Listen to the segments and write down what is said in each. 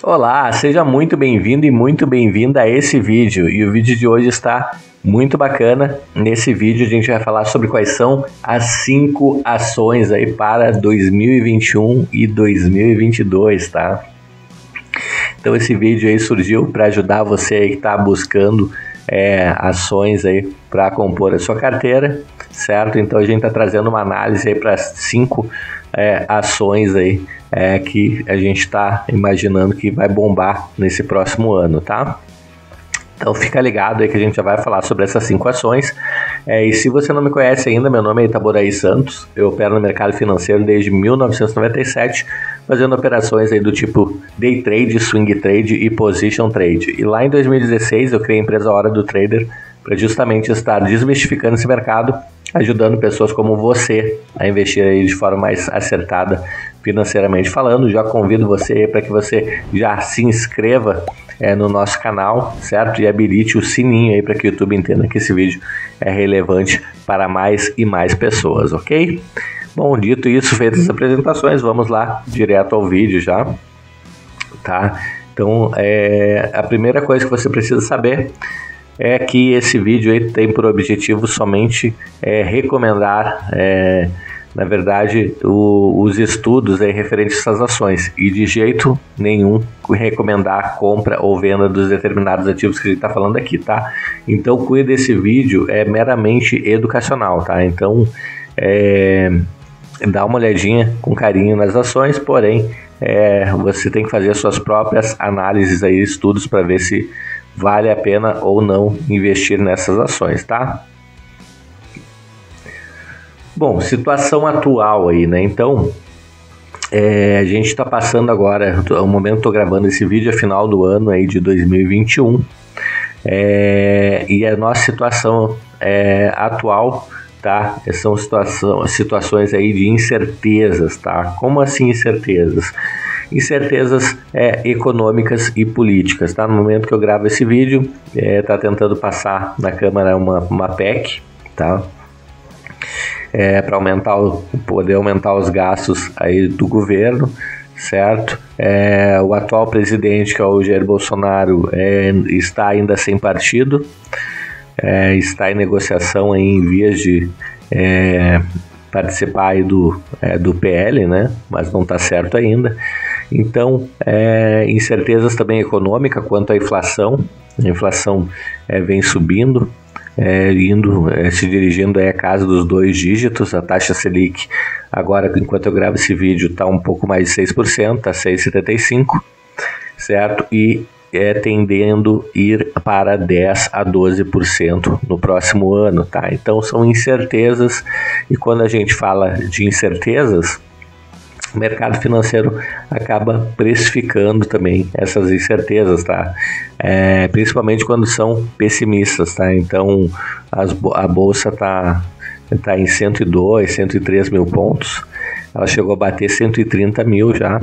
Olá, seja muito bem-vindo e muito bem-vinda a esse vídeo. E o vídeo de hoje está muito bacana. Nesse vídeo a gente vai falar sobre quais são as 5 ações aí para 2021 e 2022, tá? Então esse vídeo aí surgiu para ajudar você aí que está buscando ações aí para compor a sua carteira, certo? Então a gente está trazendo uma análise aí para 5 ações aí que a gente está imaginando que vai bombar nesse próximo ano, tá? Então fica ligado aí que a gente já vai falar sobre essas 5 ações. E se você não me conhece ainda, meu nome é Itaboraí Santos, eu opero no mercado financeiro desde 1997, fazendo operações aí do tipo Day Trade, Swing Trade e Position Trade. E lá em 2016 eu criei a empresa Hora do Trader para justamente estar desmistificando esse mercado, ajudando pessoas como você a investir aí de forma mais acertada financeiramente falando. Já convido você para que você já se inscreva no nosso canal, certo? E habilite o sininho aí para que o YouTube entenda que esse vídeo é relevante para mais e mais pessoas, ok? Bom, dito isso, feitas as apresentações, vamos lá direto ao vídeo já, tá? Então, a primeira coisa que você precisa saber é que esse vídeo aí tem por objetivo somente recomendar, na verdade, os estudos aí referentes a essas ações, e de jeito nenhum recomendar a compra ou venda dos determinados ativos que a gente está falando aqui, tá? Então, cuide desse vídeo, é meramente educacional, tá? Então, dá uma olhadinha com carinho nas ações, porém, você tem que fazer as suas próprias análises aí, estudos para ver se vale a pena ou não investir nessas ações, tá? Bom, situação atual aí, né? Então, a gente está passando agora, no momento que estou gravando esse vídeo, é final do ano aí de 2021, e a nossa situação atual, tá? São situações aí de incertezas, tá? Como assim incertezas? Incertezas econômicas e políticas, tá? No momento que eu gravo esse vídeo, tá tentando passar na Câmara uma PEC, tá? Para poder aumentar os gastos aí do governo, certo? O atual presidente, que é o Jair Bolsonaro, está ainda sem partido, está em negociação aí, em vias de participar aí do PL, né? Mas não está certo ainda. Então, incertezas também econômica quanto à inflação. A inflação vem subindo, se dirigindo a casa dos 2 dígitos. A taxa Selic, agora, enquanto eu gravo esse vídeo, está um pouco mais de 6%, está 6,75%, certo? E tendendo a ir para 10 a 12% no próximo ano, tá? Então, são incertezas, e quando a gente fala de incertezas, o mercado financeiro acaba precificando também essas incertezas, tá? Principalmente quando são pessimistas, tá? Então, a bolsa tá em 102, 103 mil pontos. Ela chegou a bater 130 mil já,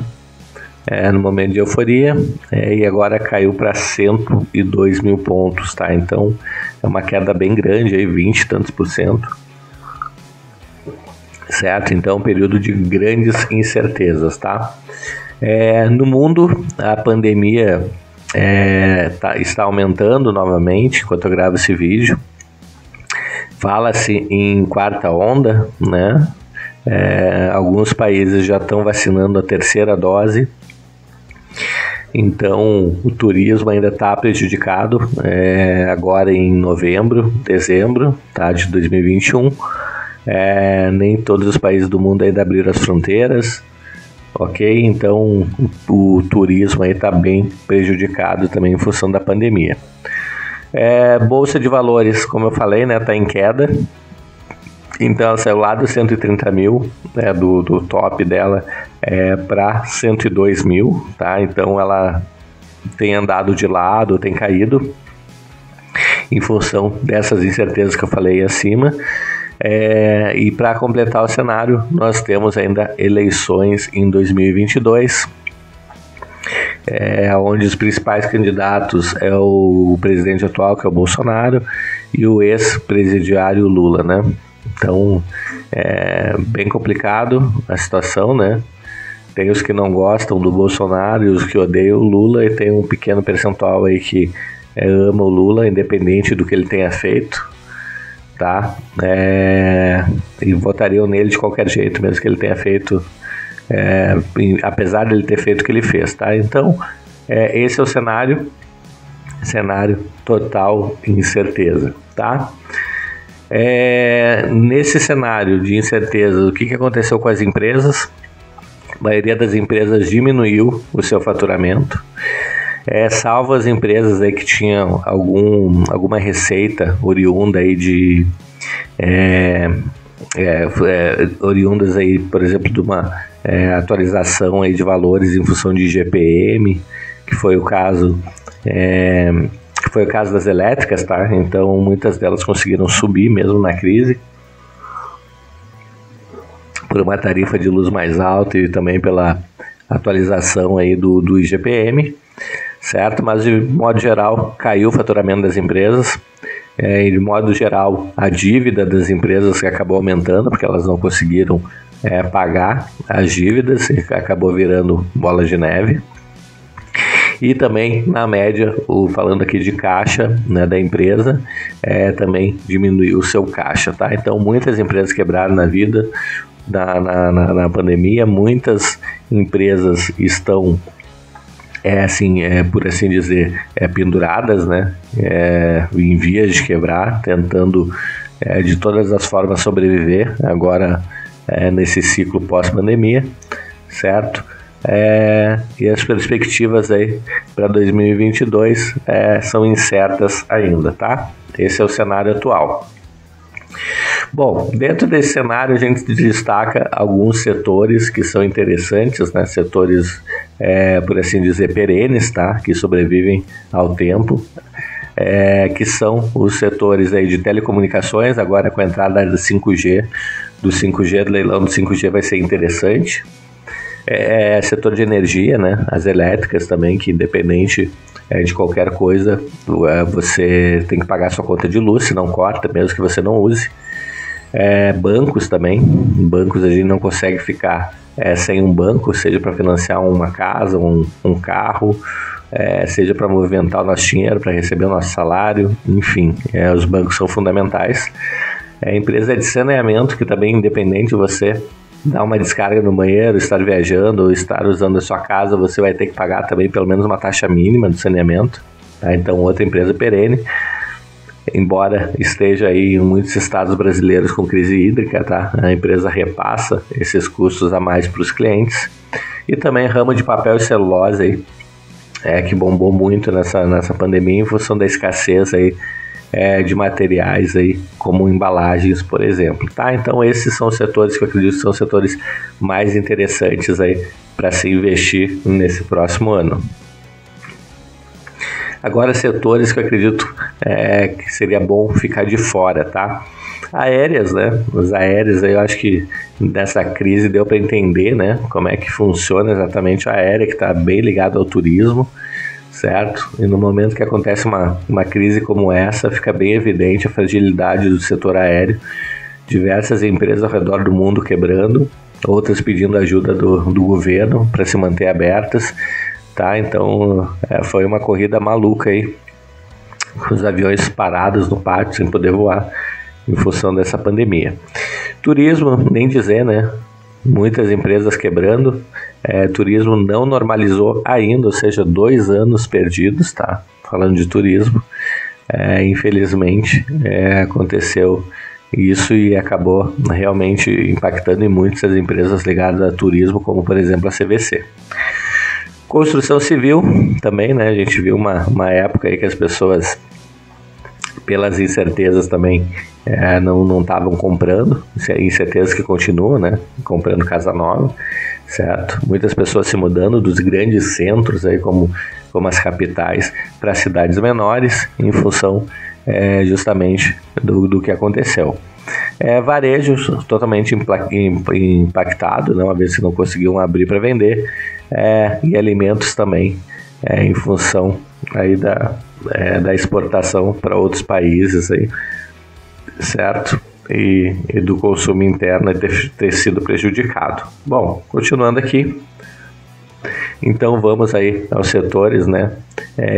no momento de euforia, e agora caiu para 102 mil pontos, tá? Então, é uma queda bem grande, aí 20 e tantos %. Certo? Então, período de grandes incertezas, tá? No mundo, a pandemia está aumentando novamente, enquanto eu gravo esse vídeo. Fala-se em 4ª onda, né? Alguns países já estão vacinando a 3ª dose. Então, o turismo ainda está prejudicado, agora em novembro, dezembro, tá? De 2021. Nem todos os países do mundo ainda abriram as fronteiras, ok? Então o turismo aí está bem prejudicado também em função da pandemia. Bolsa de valores, como eu falei, né, está em queda. Então ela saiu lá dos 130 mil, do top dela, para 102 mil, tá? Então ela tem andado de lado, tem caído em função dessas incertezas que eu falei acima. E para completar o cenário, nós temos ainda eleições em 2022, onde os principais candidatos é o presidente atual, que é o Bolsonaro, e o ex-presidiário Lula, né? Então, é bem complicado a situação, né? tem os que não gostam do Bolsonaro e os que odeiam o Lula, e tem um pequeno percentual aí que ama o Lula, independente do que ele tenha feito, tá? E votariam nele de qualquer jeito, mesmo que ele tenha feito, apesar de ele ter feito o que ele fez, tá? Então, esse é o cenário total incerteza, tá? Nesse cenário de incerteza, o que aconteceu com as empresas? A maioria das empresas diminuiu o seu faturamento, salvo as empresas aí que tinham alguma receita oriunda aí de oriundas aí, por exemplo, de uma atualização aí de valores em função de IGPM, que foi o caso das elétricas, tá? Então muitas delas conseguiram subir mesmo na crise, por uma tarifa de luz mais alta e também pela atualização aí do IGPM, certo? Mas de modo geral caiu o faturamento das empresas, e de modo geral a dívida das empresas que acabou aumentando, porque elas não conseguiram pagar as dívidas e acabou virando bola de neve. E também, na média, falando aqui de caixa, né, da empresa, também diminuiu o seu caixa, tá? Então, muitas empresas quebraram na vida, na pandemia, muitas empresas estão, por assim dizer, penduradas, né, em vias de quebrar, tentando de todas as formas sobreviver, agora nesse ciclo pós-pandemia, certo? E as perspectivas aí para 2022 são incertas ainda, tá? Esse é o cenário atual. Bom, dentro desse cenário a gente destaca alguns setores que são interessantes, né? Setores, por assim dizer, perenes, tá? Que sobrevivem ao tempo, que são os setores aí de telecomunicações, agora com a entrada do 5G, do leilão do 5G vai ser interessante. Setor de energia, né? As elétricas também, que independente de qualquer coisa, você tem que pagar sua conta de luz, se não corta, mesmo que você não use. Bancos também, bancos a gente não consegue ficar sem um banco, seja para financiar uma casa, um carro, seja para movimentar o nosso dinheiro, para receber o nosso salário, enfim, os bancos são fundamentais. Empresa de saneamento, que também independente de você dar uma descarga no banheiro, estar viajando ou estar usando a sua casa, você vai ter que pagar também pelo menos uma taxa mínima de saneamento, tá? Então, outra empresa perene, embora esteja aí em muitos estados brasileiros com crise hídrica, tá? A empresa repassa esses custos a mais para os clientes. E também ramo de papel e celulose aí, que bombou muito nessa pandemia em função da escassez aí de materiais aí, como embalagens, por exemplo, tá? Então esses são os setores que eu acredito que são os setores mais interessantes aí para se investir nesse próximo ano. Agora, setores que eu acredito que seria bom ficar de fora, tá? Aéreas, né? Os aéreos aí eu acho que nessa crise deu para entender, né? Como é que funciona exatamente a aérea, que está bem ligado ao turismo, certo? E no momento que acontece uma crise como essa, fica bem evidente a fragilidade do setor aéreo. Diversas empresas ao redor do mundo quebrando, outras pedindo ajuda do governo para se manter abertas, tá? Então foi uma corrida maluca aí, com os aviões parados no pátio sem poder voar em função dessa pandemia. Turismo, nem dizer, né? Muitas empresas quebrando, turismo não normalizou ainda, ou seja, 2 anos perdidos, tá? Falando de turismo, infelizmente aconteceu isso e acabou realmente impactando em muitas empresas ligadas a turismo, como por exemplo a CVC. Construção civil também, né? A gente viu uma época aí que as pessoas, pelas incertezas também, não estavam comprando, incertezas que continuam, né? Comprando casa nova, certo? Muitas pessoas se mudando dos grandes centros, aí, como as capitais, para cidades menores, em função justamente do que aconteceu. Varejo totalmente impactado, né? Uma vez que não conseguiam abrir para vender, e alimentos também, em função aí da exportação para outros países, aí, certo? E do consumo interno ter sido prejudicado. Bom, continuando aqui, Então vamos aí aos setores, né?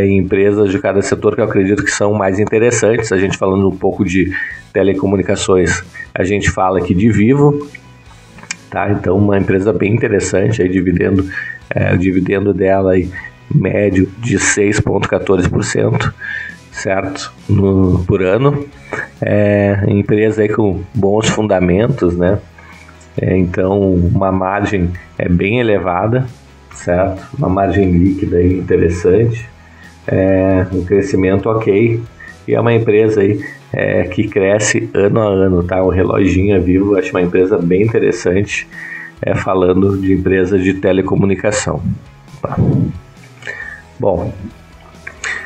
Empresas de cada setor que eu acredito que são mais interessantes. A gente falando um pouco de telecomunicações, a gente fala aqui de Vivo, tá? Então uma empresa bem interessante, aí o dividendo dela aí, médio de 6,14%, certo? Por ano. Empresa aí com bons fundamentos, né? Então uma margem bem elevada, certo? Uma margem líquida aí interessante, um crescimento ok, e é uma empresa aí que cresce ano a ano, tá? O reloginho Vivo, acho uma empresa bem interessante, falando de empresa de telecomunicação, tá? Bom,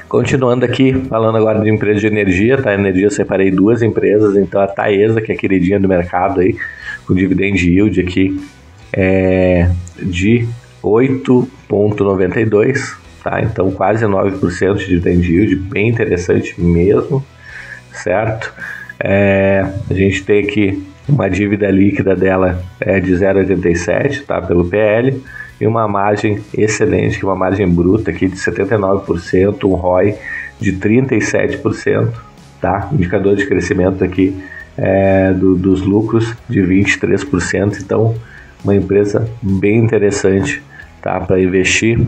continuando aqui, falando agora de empresa de energia, tá? Energia eu separei duas empresas, então a Taesa, que é a queridinha do mercado aí, com dividend yield aqui de 8,92, tá? Então quase 9% de dividend yield, bem interessante mesmo, certo? A gente tem aqui uma dívida líquida dela de 0,87, tá? Pelo PL, e uma margem excelente, que é uma margem bruta aqui de 79%, um ROI de 37%, tá? Indicador de crescimento aqui dos lucros de 23%, então uma empresa bem interessante, tá? Para investir.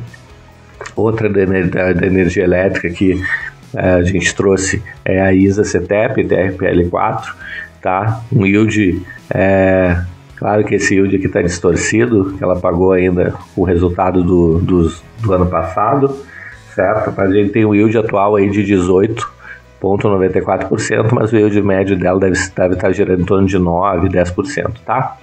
Outra da energia elétrica que a gente trouxe é a ISA-CTEP, TRPL4, tá? Um yield, claro que esse yield aqui está distorcido, que ela pagou ainda o resultado do ano passado, certo? A gente tem um yield atual aí de 18,94%, mas o yield médio dela deve estar gerando em torno de 9%, 10%, tá?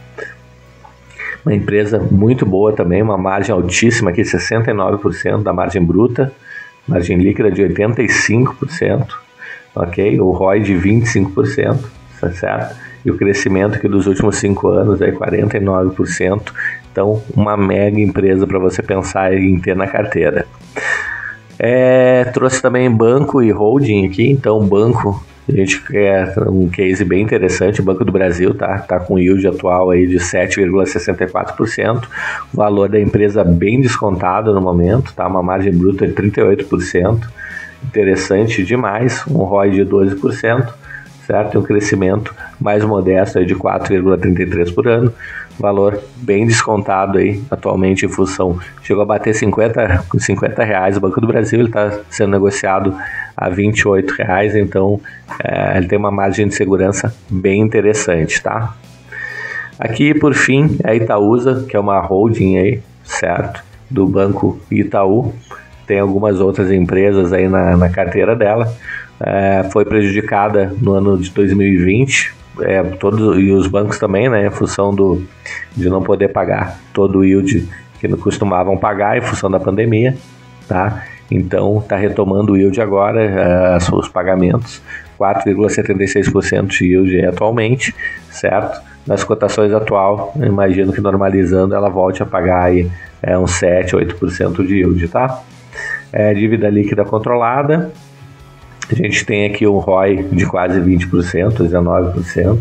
Uma empresa muito boa também, uma margem altíssima aqui, 69% da margem bruta, margem líquida de 85%, ok? O ROI de 25%, tá certo? E o crescimento aqui dos últimos 5 anos é 49%, então uma mega empresa para você pensar em ter na carteira. Trouxe também banco e holding aqui, então banco, a gente quer um case bem interessante, o Banco do Brasil tá com yield atual aí de 7,64%, o valor da empresa bem descontado no momento, tá? Uma margem bruta de 38%, interessante demais, um ROI de 12%, certo? E um crescimento mais modesto aí de 4,33% por ano, valor bem descontado aí atualmente em função, chegou a bater R$50 o Banco do Brasil, ele está sendo negociado a R$28, então ele tem uma margem de segurança bem interessante, tá? Aqui por fim a Itaúsa, que é uma holding aí, certo? Do Banco Itaú, tem algumas outras empresas aí na carteira dela, foi prejudicada no ano de 2020, todos, e os bancos também, né, em função de não poder pagar todo o yield que não costumavam pagar em função da pandemia, tá? Então está retomando o yield agora, os pagamentos, 4,76% de yield atualmente, certo? Nas cotações atual, eu imagino que normalizando ela volte a pagar aí, uns 7, 8% de yield, tá? Dívida líquida controlada, a gente tem aqui um ROI de quase 20%, 19%,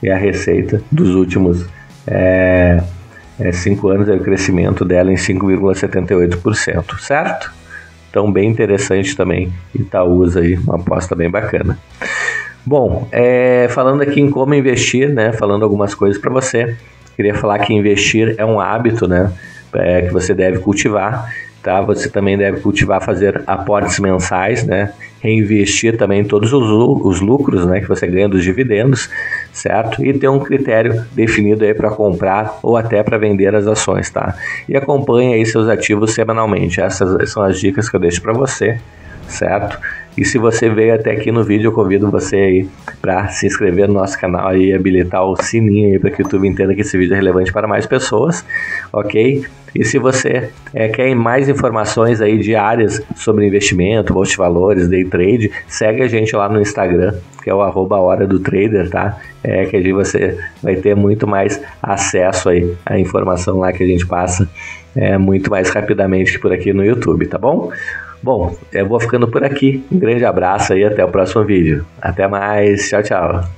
e a receita dos últimos 5 anos, o crescimento dela em 5,78%, certo? Então bem interessante também, Itaúsa aí, uma aposta bem bacana. Bom, falando aqui em como investir, né, falando algumas coisas para você, queria falar que investir é um hábito, né, que você deve cultivar, tá? Você também deve cultivar, fazer aportes mensais, né, reinvestir também todos os lucros, né, que você ganha dos dividendos, certo? E ter um critério definido aí para comprar ou até para vender as ações, tá? E acompanhe aí seus ativos semanalmente. Essas são as dicas que eu deixo para você, certo? E se você veio até aqui no vídeo, eu convido você aí para se inscrever no nosso canal e habilitar o sininho aí para que o YouTube entenda que esse vídeo é relevante para mais pessoas, ok? E se você quer mais informações aí diárias sobre investimento, bolsa de valores, day trade, segue a gente lá no Instagram, que é o @hora-do-trader, tá? Que aí você vai ter muito mais acesso aí à informação lá que a gente passa muito mais rapidamente que por aqui no YouTube, tá bom? Bom, eu vou ficando por aqui. Um grande abraço aí, até o próximo vídeo. Até mais, tchau, tchau.